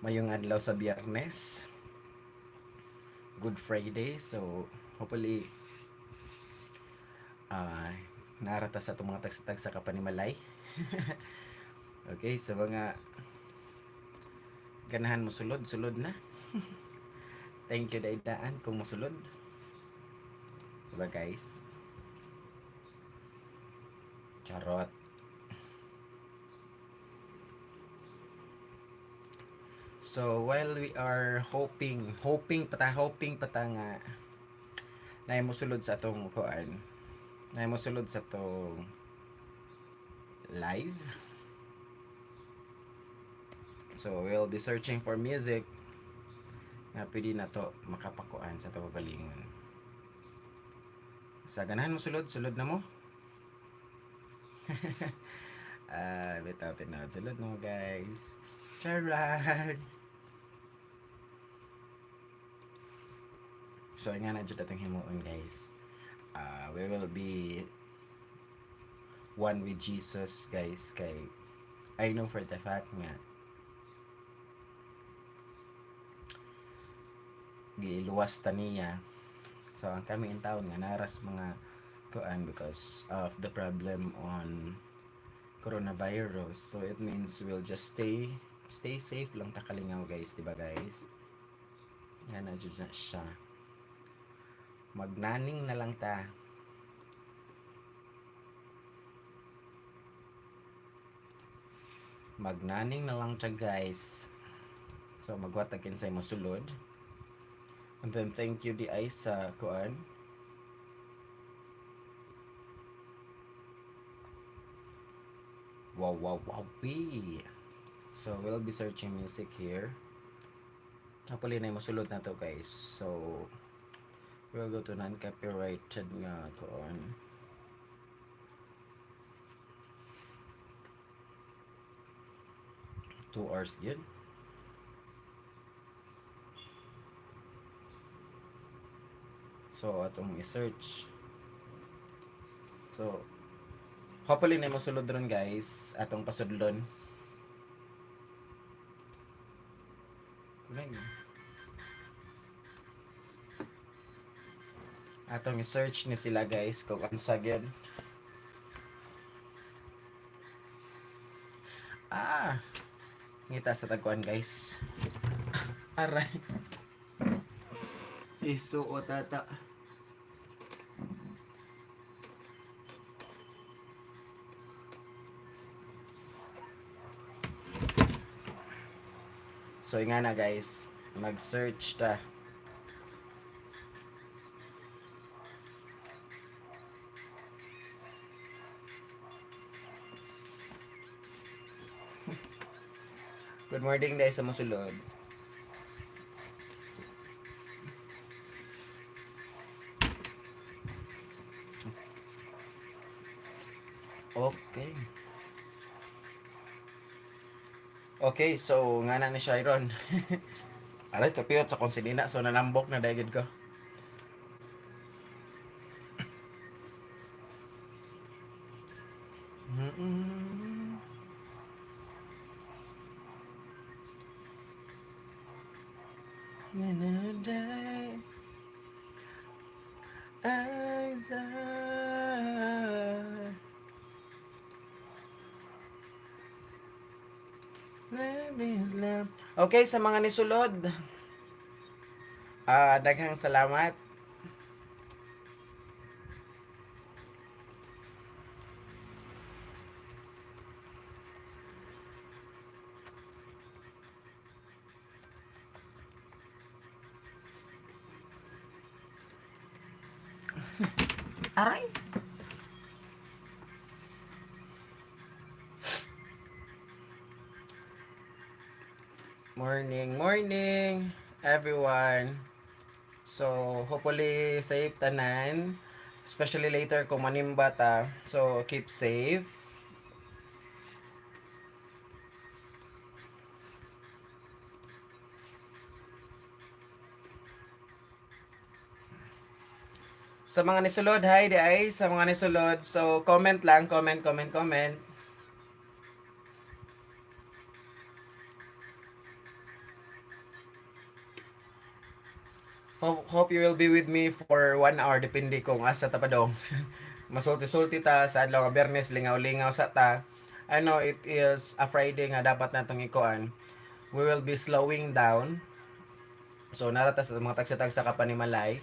Mayong adlaw sa Biyernes. Good Friday. So, hopefully, uh, narata sa itong mga tagsatag sa kapanimalay. Okay, sa mga ganahan mo sulod na. Thank you daidaan kung mosulod. Diba guys? Charot. So, while we are hoping pata nga na mosulod sa atong kuan, na mosulod sa atong live. So, we'll be searching for music na pwede na to makapakuan sa to galingon. Sa ganahan mo sulod na mo. Bitaw tinawad sulod mo guys. Charot! So, nga na dyan atong himuon guys. We will be one with Jesus guys. Kay I know for the fact nga giluwas ta niya. So, ang kami in town nga naras mga kuan because of the problem on coronavirus. So, it means we'll just stay safe lang ta kalingaw guys, diba guys? Yan na dyan na siya. Magnaning na lang ta. Magnaning na lang ta guys. So, magwatakin sa mo sulod. And then, thank you di ay sa kuan. Wow. So, we'll be searching music here. Hopefully na mosulod na to guys. So, we'll go to non-copyrighted nga kuan. Two hours good. So, atong i-search. So, hopefully na mosulod ron guys. Atong pasudlon. Kulay mo. Atong i-search ni sila guys kung unsa gyud. Ngita sa tagkuan guys. Aray. Iso o tata. So, nga na guys. Mag-search ta. Good morning dahil sa mosulod. Okay. Okay, so nga na ni Shiron. Aray, kapiyot sa konsilina. So, nanambok na dahil ko. Okay, sa mga nisulod, daghang salamat. Aray! Morning, everyone. So, hopefully, safe tanan. Especially later kung manimba ta. So, keep safe. Sa mga nisulod, hi di ay. Sa mga nisulod, so comment lang, comment. Hope you will be with me for 1 hour depende kung asa ta pa dong. Masulti-sulti ta sa adlaw nga Biyernes, lingaw-lingaw sa ta. Ano, it is a Friday nga dapat natong ikuan. We will be slowing down. So narata sa mga tagsa-tagsa ka pa ni Malay.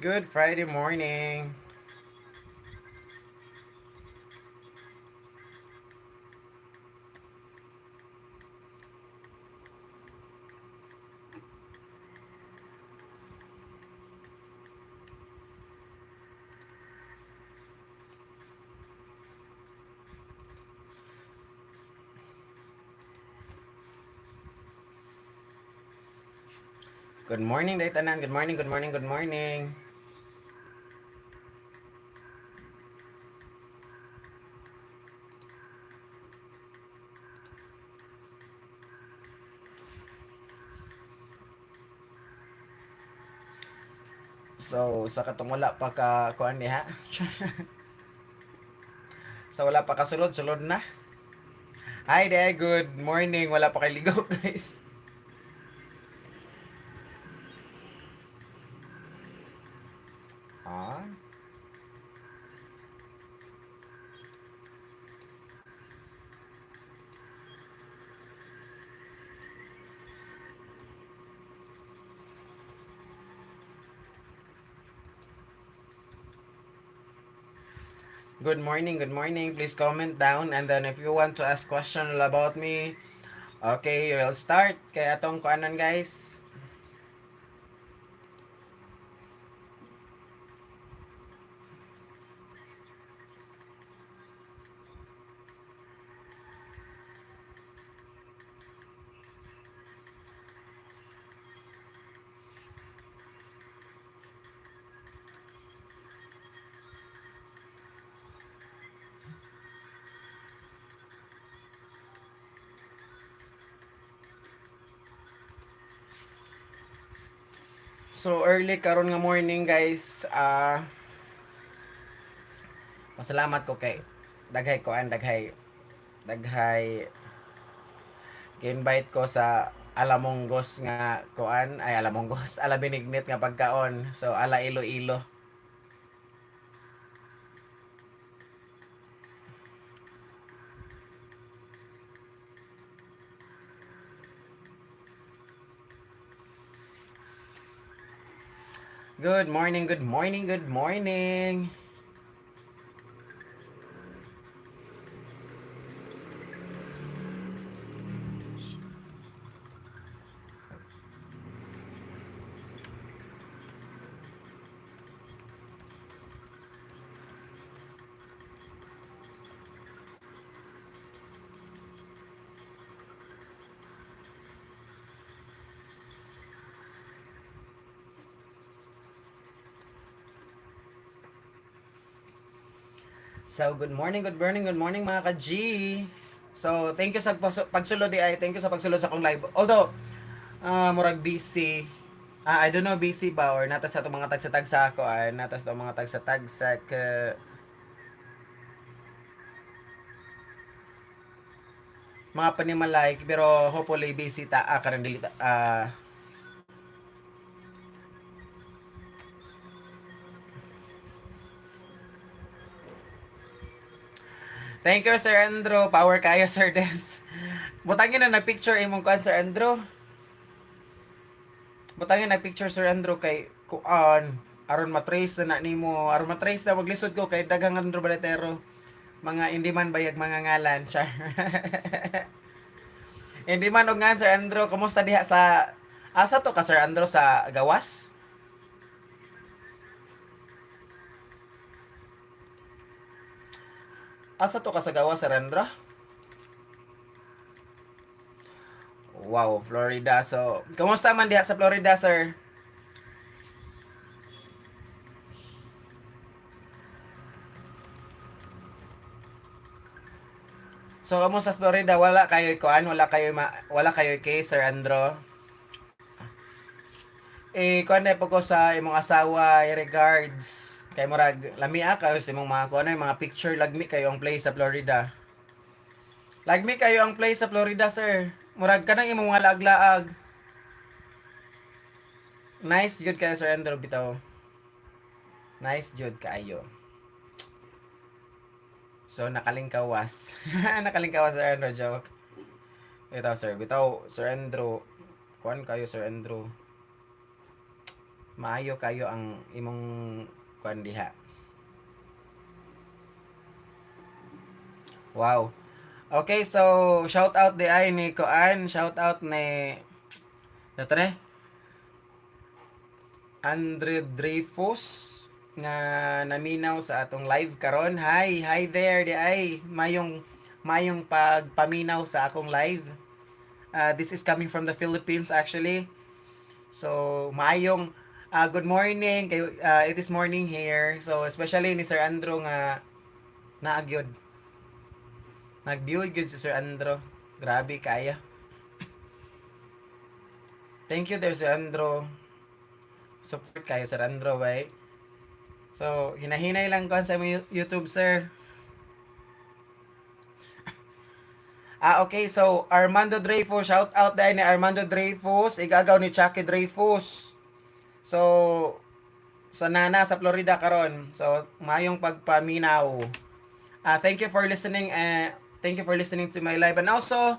Good Friday morning. Good morning, Daytanan. Good morning, good morning, good morning. So, sa katong wala pa ka kuan diha. Sa wala pa ka sulod, sulod na. Hi there, good morning. Wala pa kay ligaw, guys. Ah, good morning, good morning. Please comment down and then if you want to ask question about me, okay, we'll start. Kaya atong kuanan, guys. So early karon nga morning, guys. Masalamat ko kay daghay kuan, daghay invite ko sa Alamonggos nga kuan, ay Alamonggos, ala binignit nga pagkaon. So ala Iloilo. Good morning, good morning, good morning. So, good morning, good morning, good morning mga ka-G. So, thank you sa pagsulod ay. Thank you sa pagsulod sa akong live. Although, murag busy. I don't know busy ba or natas sa itong mga tagsa-tagsa ako ay natas itong mga tagsa-tagsa ka mga panimalay pero hopefully busy ta karon dili Thank you, Sir Andrew. Power kayo, Sir Des. Butangin na nag-picture imong kuan, Sir Andrew. Butangin nag-picture, Sir Andrew, kay kuan. Aron matrace na nimo. Aron matrace na maglisod ko kay daghang Andrew Baletero. Mga hindi man bayag mga ngalan, char. Hindi man og nga, Sir Andrew. Kumusta diha sa... Asa to ka, Sir Andrew, sa Gawas? Asa to ka sa Gawas, Sir Andrew? Wow, Florida. So, kumusta man diha sa Florida, sir? So, kumusta sa Florida? Wala kayo kuan, wala kayo kay Sir Andro. Kuan na po ko sa imong asawa, regards. Kay murag lamia kayo sa imong mga kuan mga picture lagmi kayo ang place sa Florida. Lagmi kayo ang place sa Florida, sir. Murag kanang imong mga laag-laag. Nice jud kayo, Sir Andro, bitaw. Nice jud kaayo. So, nakalingkawas. Nakalingkawas, Sir Andro, joke. Bitaw, sir. Bitaw, Sir Andro. Kuan kayo, Sir Andro. Maayo kayo ang imong kuan diha. Wow. Okay, so shout out di ay ni kuan, shout out ni Datre Andre Dreyfus nga naminaw sa atong live karon. Hi there di ay mayong pagpaminaw sa akong live. This is coming from the Philippines actually. So, maayong good morning. It is morning here. So, especially ni Sir Andrew nga naagyod. Nag-view good si Sir Andrew. Grabe kaya. Thank you there, Sir Andrew. Support kayo, Sir Andrew, right? So, hinahinay lang ko sa YouTube, sir. Okay. So, Armando Dreyfus. Shout out dahil ni Armando Dreyfus. Igagaw ni Chucky Dreyfus. So, sa nana sa Florida karon. So, mayong pagpaminaw. Thank you for listening. Thank you for listening to my live. And also,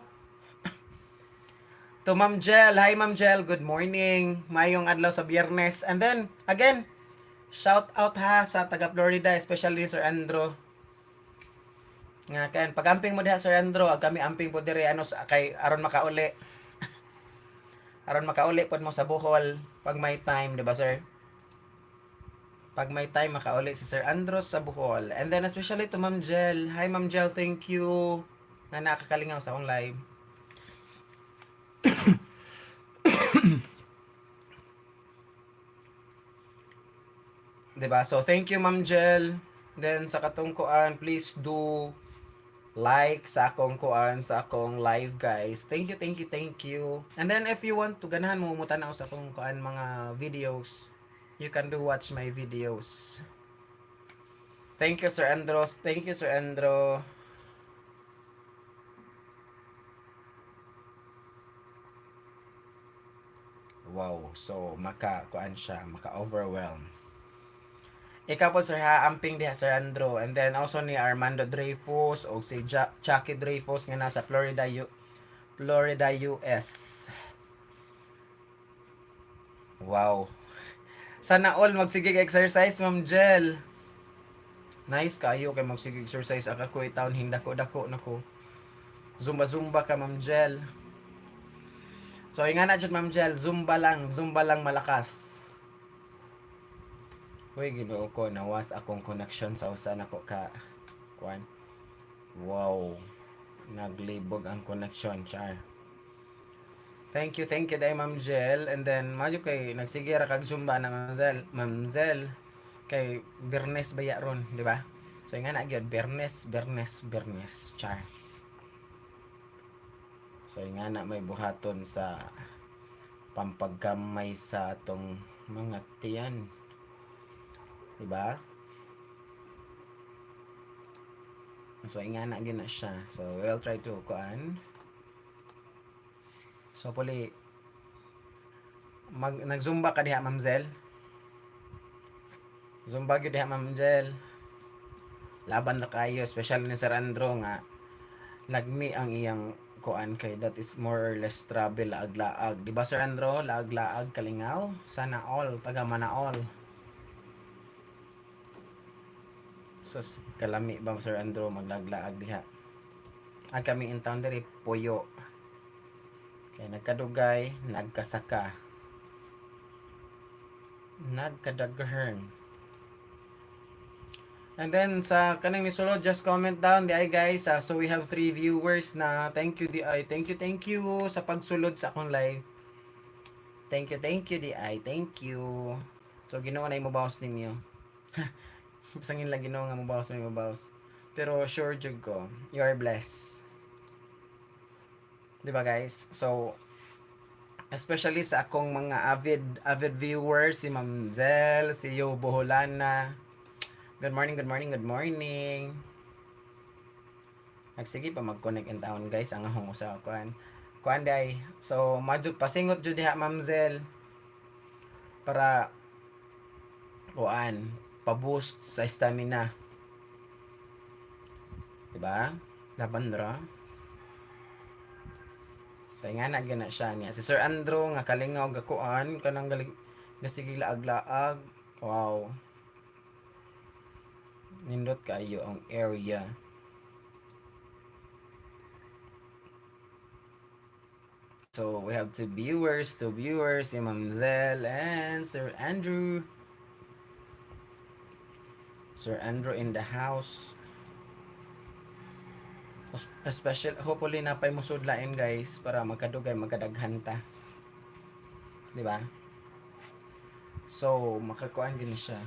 to Ma'am Jel. Hi, Ma'am Jel. Good morning. Mayong adlaw sa Biyernes. And then, again, shout out ha sa taga Florida, especially Sir Andrew. Nga kan pagamping mo diha Sir Andrew, kami amping po dire ano sa kay aron makauli. Aron makauli pod mo sa Bohol pag may time, di ba, sir? Pag may time makauli si Sir Andros sa Bohol. And then especially to Ma'am Jel. Hi Ma'am Jel, thank you na nakakalingaw sa akong live. 'Di ba? So thank you Ma'am Jel. Then sa katungkuan, please do like sa akong kuan sa akong live, guys. Thank you, thank you, thank you. And then if you want to ganahan mo mutanaw sa akong kuan mga videos, you can do watch my videos. Thank you Sir Andros. Thank you Sir Andro. Wow. So maka-kuan siya, maka-overwhelm. Ikaw po sir ha, amping diha Sir Andro. And then also ni Armando Dreyfus o si Chucky Dreyfus nga nasa Florida, US. Wow. Sana all magsigig exercise, Ma'am Jel. Nice kayo kay magsigig exercise. Aka ko itaon hindako-dako nako. Zumba-zumba ka, Ma'am Jel. So, nga na dyan, Ma'am Jel. Zumba lang malakas. Uy, ginoo ko, nawas akong connection sa usa nako ka kuan. Wow. Naglibog ang connection, char. Thank you dai Ma'am Jel. And then mayo kay nagsige ra kag zumba na Ma'am Jel. Kay Bernes baya ron, di ba? So nga na gyud Bernes, char. So nga na may buhaton sa pampagkamay sa atong mga tiyan. Di ba? So nga na gyud na siya. So we'll try to kuan. So puli nagzumba ka diha Ma'am Zel. Zumba gyud diha Ma'am Zel. Laban na kayo, especially ni Sir Andro nga lagmi ang iyang kuan kay that is more or less travel laag-laag. Di ba Sir Andro? Laag-laag kalingaw. Sana all taga Manaol. So kalami ba Sir Andro maglaag-laag diha. Ang kami in town diri puyo. Kay nagkadugay, nagkasaka, nagkadaghern. And then sa kanang nisulod, just comment down di ay guys. So we have 3 viewers na thank you di ay. Thank you sa pagsulod sa akong live. Thank you di ay. Thank you. So Ginoo na imabawas ninyo. Bisangin lang Ginoo nga mabawas may mabawas. Pero sure jud ko, you are blessed. Di ba guys? So especially sa akong mga avid viewers, si Ma'am Zel, si Yo Boholana. Good morning, good morning, good morning. Nagsige pa mag-connect in town guys ang ahong usa kuan day. So madjud pasingot jud diha Ma'am Zel para kuan pa-boost sa stamina. Diba? Laban ra. So nga na gina siya niya. Si Sir Andrew nga kalingaw gakuan kanang galig gasige laag-laag. Wow. Nindot kayo ang area. So we have two viewers, si Ma'am Zel and Sir Andrew. Sir Andrew in the house. Special, hopefully na pay musudlain guys para magkadugay magkadaghan ta. Di ba? So makakuan din siya.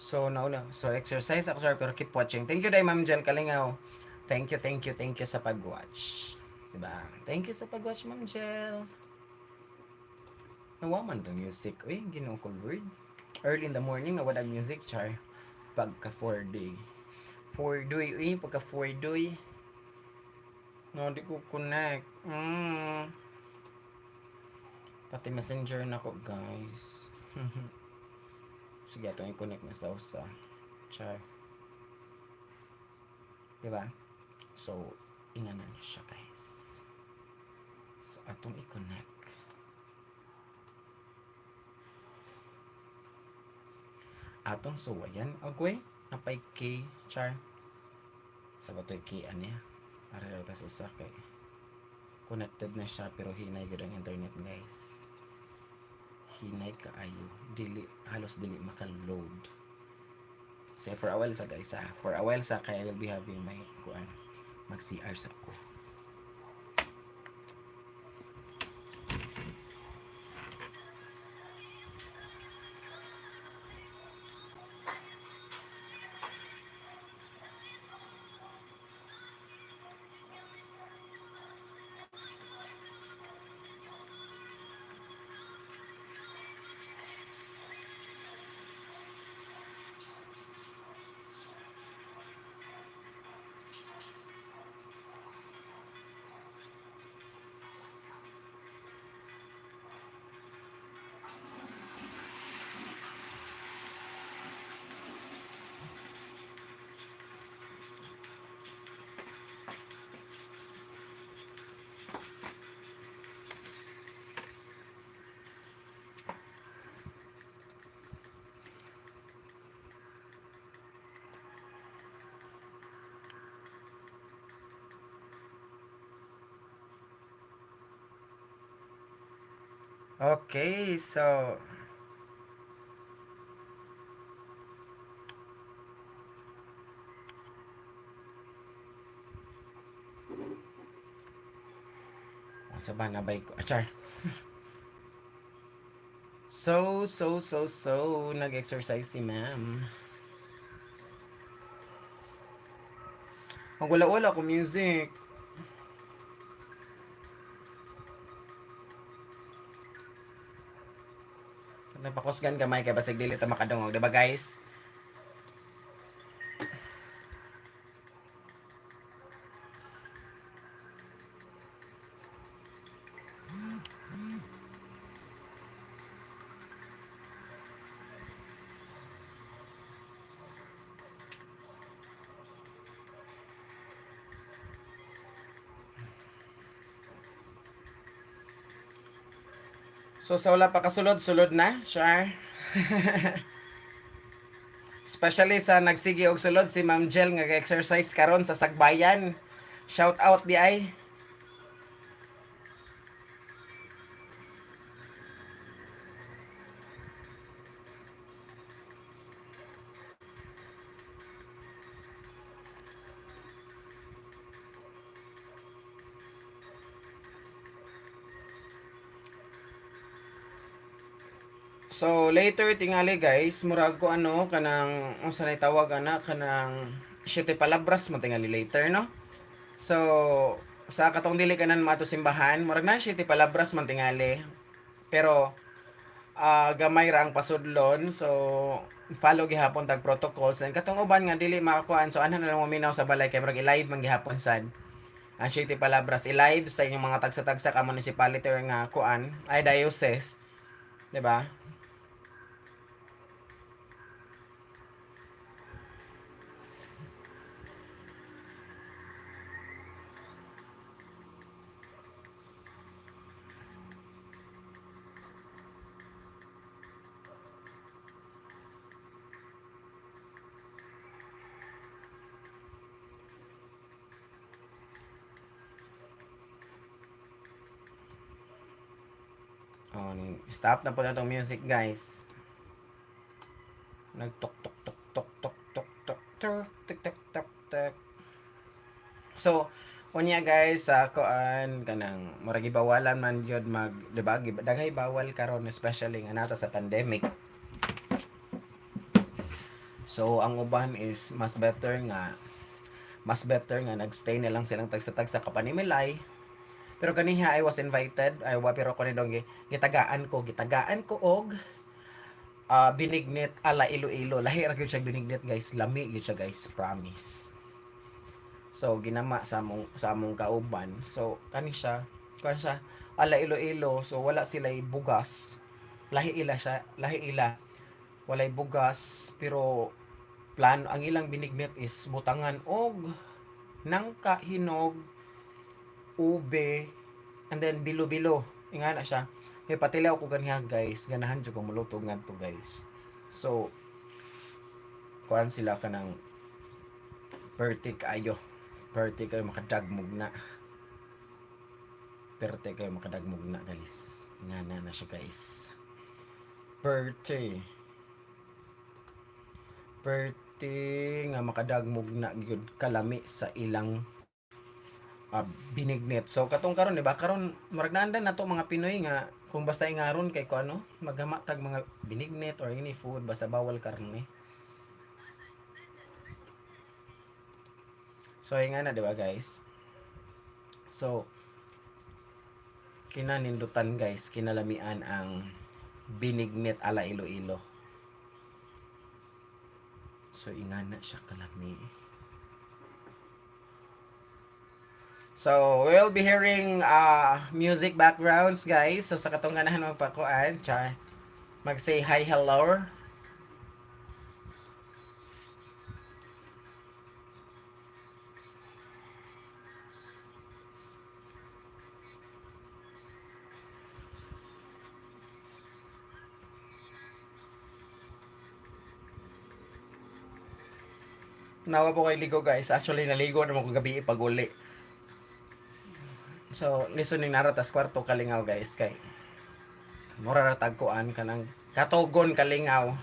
So nauna, so exercise ako sir pero keep watching. Thank you day Ma'am Jel Kalingaw. Thank you sa pag-watch. Diba? Thank you sa pag-watch Ma'am Jel. Nawaman to music. Uy, ginoo ko word. Early in the morning nawala music char. Pagka 4 day. 4 day, uy, pagka 4 day. No, di ko connect. Pati messenger na ko guys. Sige, ito yung connect na sa usa. Char. Diba? So, inganan niya siya guys. So, atong i-connect. Atong suwayan. Okay, napay key. Char. Sa bato'y key niya. Para tas usa kay connected na siya pero hinay gud ang internet guys. Hinay kaayo. Halos dili maka-load. Say for a while sa guys For a while sa kaya I will be having my kuan mag CR sa ko. Okay, so sa ba nabay ko achar. So nag-exercise si ma'am. Magwala-wala ko music. Napakusgan gamay kay basig dili ta makadungog, di ba guys? So sa wala pa kasulod, sulod na, sure. Especially sa nagsigi og sulod si Ma'am Jel nga exercise karon sa Sagbayan. Shout out di ay. So later tingali guys, murag ko ano kanang unsa nay tawag ana kanang siete palabras mo tingali later no. So sa katong dili kanan mato simbahan, murag na siete palabras man tingali. Pero gamay ra ang pasudlon, so follow gihapon tag protocols and katong uban nga dili makakuan, so ana na lang maminaw sa balay kay murag i-live man gihapon sad ang siete palabras i-live sa inyong mga tagsa-tagsa ka municipality or nga kuan ay diocese, di ba? Oh, stop na po na tong music, guys. Nagtok tok tok tok tok tok tok tok tok tok tok tok. So, unya guys, sa kuan kanang murag gibawalan man gyud mag, di ba? Daghay bawal karon especially nga nato sa pandemic. So, ang uban is mas better nga nagstay na lang silang tagsa-tagsa kapanimilay. Pero kaniha I was invited, ay wa pero ko ni dong gitagaan ko og binignit ala Iloilo. Lahi ra gyud siya binignit guys, lami gyud siya guys, promise. So ginama sa among kauban. So kani siya, kan siya ala Iloilo. So wala sila'y bugas. Lahi ila. Walay bugas pero plan ang ilang binignit is butangan og nangka, hinog, ube, and then bilo-bilo. Inga na siya. May patilaw ko ganiha guys. Ganahan dyan kong malutog nga to guys. So, kuhan sila ka ng perti kayo. Perti kayo makadagmog na. Perti kayo makadagmog na guys. Inga na siya guys. Perti nga makadagmog na gyud kalami sa ilang binignit. So katong karon di ba karon murag naandan nato mga Pinoy nga kung basta ingaron kay ko ano maghama tag mga binignit or any food basta bawal karne. So nga na di ba guys? So kinanindutan guys, kinalamian ang binignit ala Iloilo. So ingana siya kalami. So, we'll be hearing music backgrounds, guys. So, sa katong ganahan magpakuan, char, mag-say hi, hello. Nawa po kay ligo, guys. Actually, naligo naman ko gabi pag-uli. So, listening naratas kwarto kalingaw, guys, kay mura ra tagkuan kanang katogon kalingaw.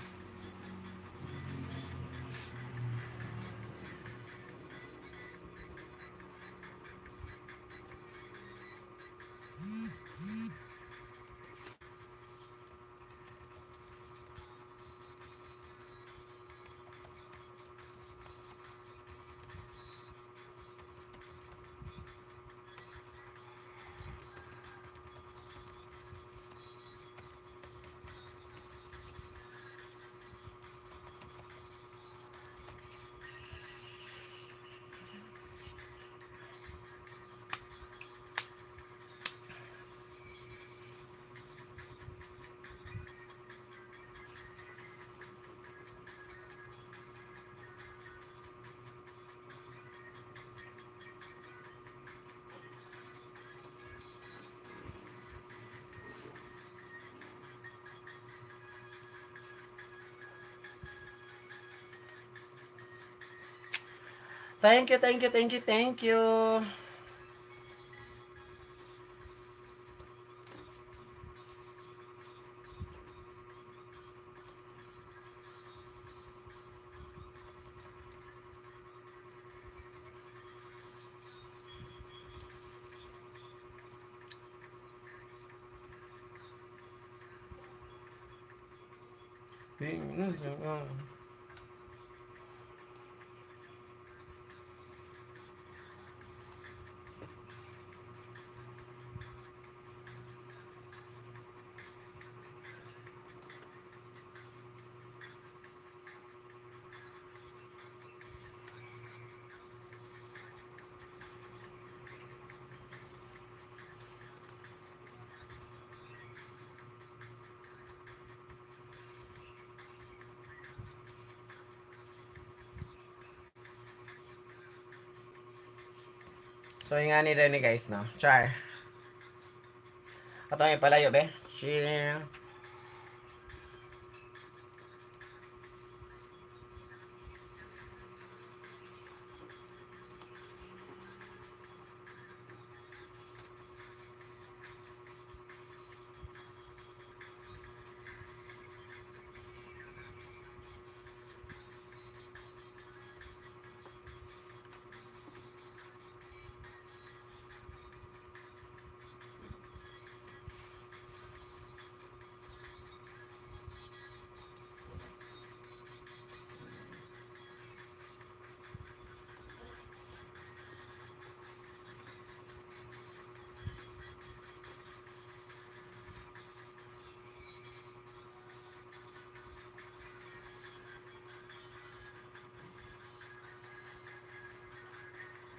Thank you, thank you, thank you, thank you. So, yung nga nila ni guys, no? Char. Ato yung palayo, be. Chill.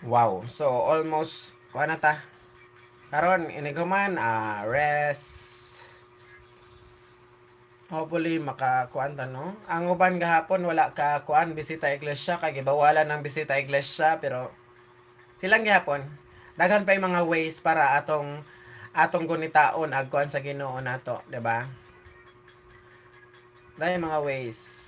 Wow. So, almost, kuha na ta. Karon iniguman, rest. Hopefully, makakuan ta, no? Ang uban gahapon, wala ka kuan, bisita iglesia, kay gibawalan ng bisita iglesia, pero silang gihapon, daghan pa yung mga ways para atong gunitaon agkuan sa Ginoo nato, 'di ba? Dahil mga ways.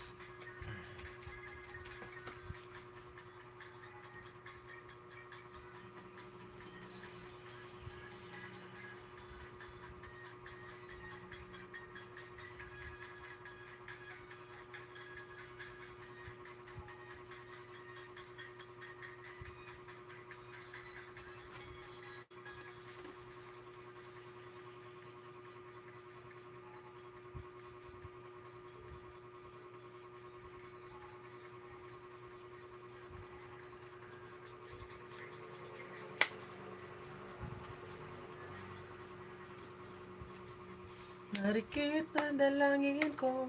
Narikit na dalangin ko.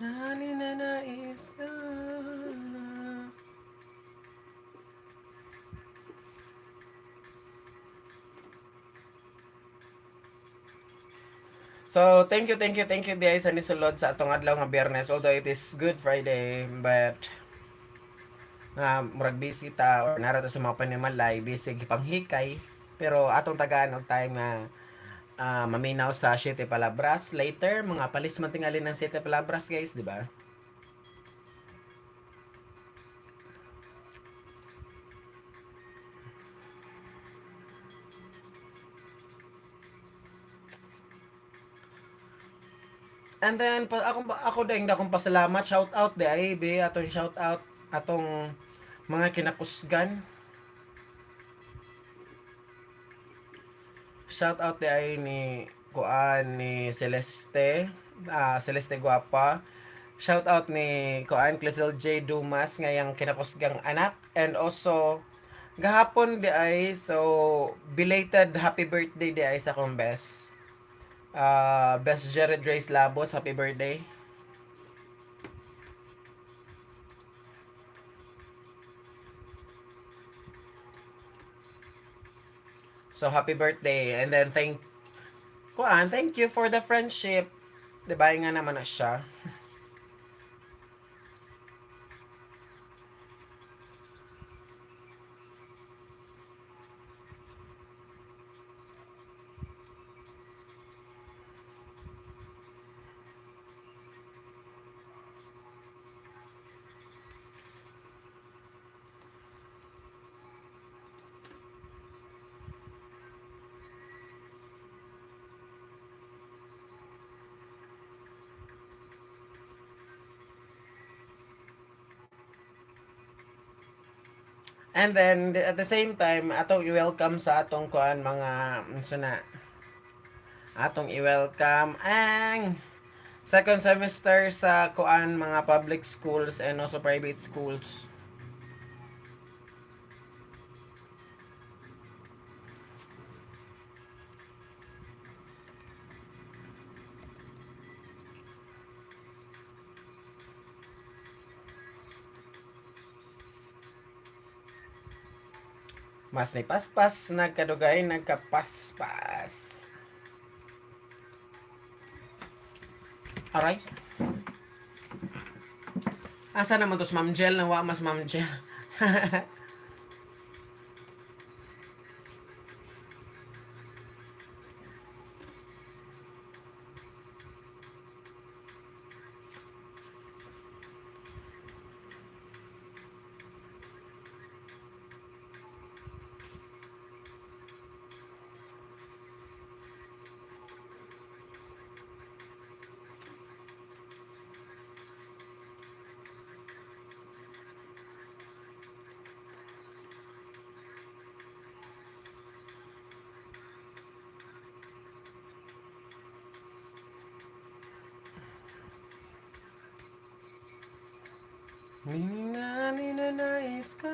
Naninanais ka. So, thank you guys sa nisulod sa atong adlaw nga Biyernes. Although it is Good Friday, but murag busy ta or nara ta sa mga panimalay, busy gipanghikay. Pero atong tagaan og time nga maminaw sa Siete Palabras later, mga palis man tingali ng Siete Palabras guys, di ba? And then ako ding dakong pasalamat, shout out di ay be atong shout out atong mga kinakusgan. Shout out di ay ni kuan ni Celeste, Celeste Guapa. Shout out ni kuan Clizel J Dumas ngayang kinakusgang anak, and also gahapon di ay so belated happy birthday di ay sa akong best. Best Jared Grace Labot, happy birthday. So happy birthday, and then thank you for the friendship. 'Di ba nga naman na siya. And then at the same time atong i-welcome sa atong kuan mga unsa na atong i-welcome ang second semester sa kuan mga public schools and also private schools. Mas ni paspas nagkadugay nagkapaspas. Aray. Asa naman to Ma'am Jel na wa mas Ma'am Jel. Ninanais ka.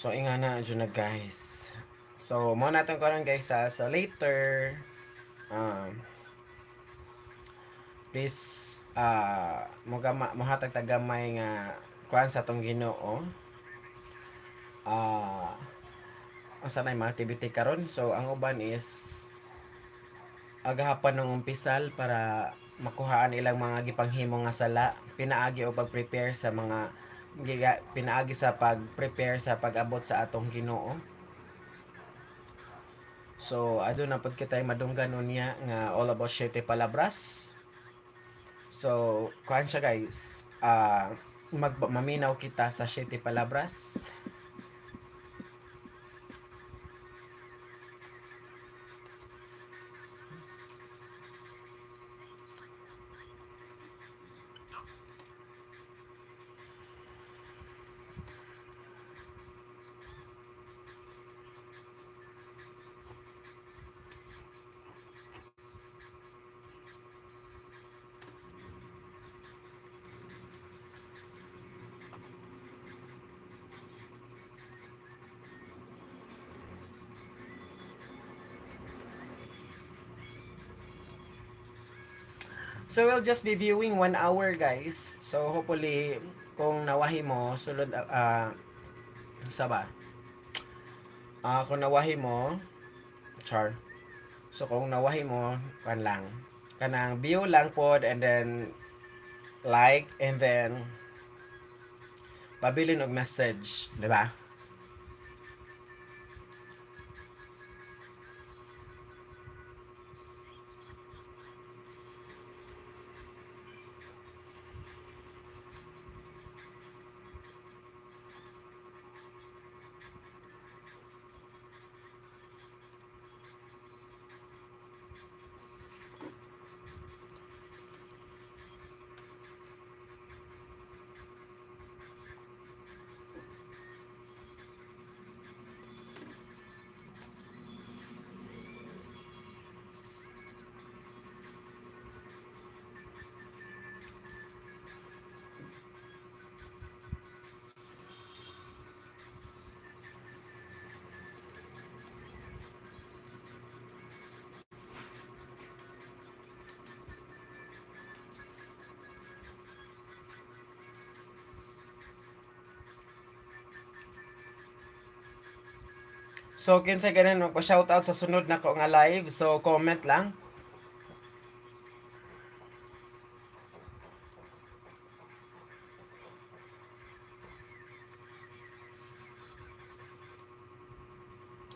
So ingana na guys. So mo natin karon guys ha. So later please mohatag tagamay nga kuan sa tong Ginoo. Asa na yung mga activity karon. So ang uban is agahapan ng umpisal para makuhaan ilang mga gipanghimo nga sala, pinaagi o pag-prepare sa mga pinaagi sa pag-prepare sa pag-abot sa atong Ginoo. So adto na pud kitay madunggan unya nga all about Siete Palabras. So kuan siya guys, maminaw kita sa Siete Palabras. So we'll just be viewing 1 hour guys. So hopefully kung nawahi mo sulod sa ba? Kung nawahi mo char. So kung nawahi mo kan lang kanang view lang pod and then like and then pabilin og message, di ba? So kinsa ganan magpa-shoutout sa sunod na ko nga live. So comment lang.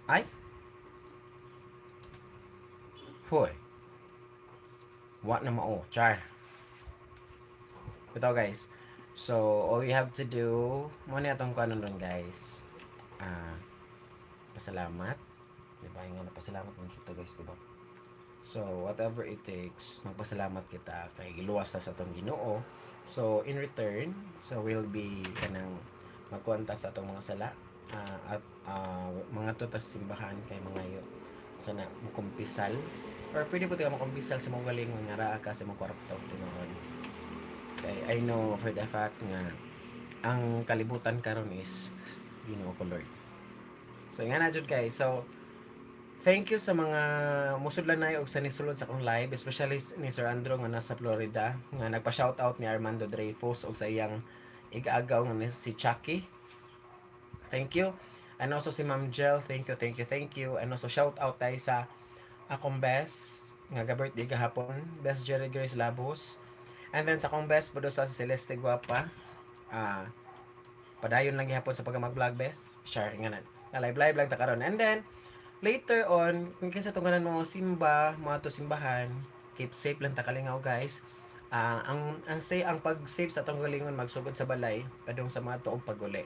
Ay. Hoy. What na mao? Char. Ito guys. So all you have to do mo ni atong kanon ron guys. Pasalamat. Diba? Nga napasalamat mo siya guys, diba? So, whatever it takes, magpasalamat kita kay iluwas ta sa atong Ginoo. So, in return, so we'll be kanang magkuanta sa atong mga sala at mga tutas simbahan kay mga yo sana mukumpisal or pwede po tayo makumpisal sa mga galing nga raa ka sa mga kwarto tinuod. Kay I know for the fact nga ang kalibutan karon is Ginoo ko Lord. So, nga na jud guys. So, thank you sa mga musudlan na og sa nisulod sa akong live, especially ni Sir Andrew nga nasa Florida, nga nagpa-shoutout ni Armando Dreyfus og sa iyang igaagaw nga si Chucky. Thank you. And also si Ma'am Jel, thank you, thank you, thank you. And also shoutout tayo sa akong best nga birthday gahapon, Best Jerry Grace Labos. And then sa akong best pudo sa Celeste Guapa. Padayon lang gihapon sa pagka-mag-vlog best. Share nga na. Live lang ta karon. And then later on, kung kinsa tunganan mo simba, mga to simbahan, keep safe lang ta kalingaw guys. Ang pag-save sa atong galingon magsugod sa balay padung sa mga tuog paguli.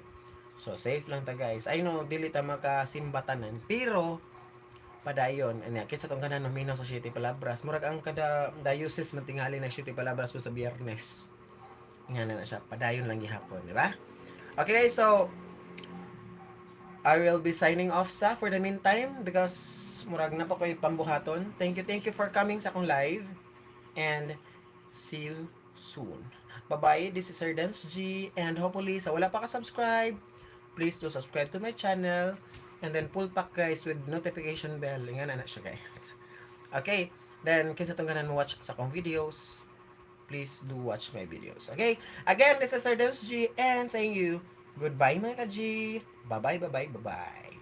So safe lang ta guys. I know dili ta makasimba tanan, pero padayon anya kinsa tunganan no minaw sa Siete Palabras. Murag ang kada diocese man tingali na Siete Palabras po sa Biyernes. Nga na siya, padayon lang gihapon, di ba? Okay guys, so I will be signing off sa for the meantime because murag na pa ko'y pambuhaton. Thank you for coming sa akong live and see you soon. Bye-bye, this is Sir Dance G and hopefully sa wala pa ka-subscribe, please do subscribe to my channel. And then pull back guys with notification bell. Nga na siya guys. Okay? Then, kinsa itong ganan mo watch sa akong videos, please do watch my videos. Okay? Again, this is Sir Dels G and saying you, goodbye mga ka-G. Bye-bye, bye-bye, bye-bye.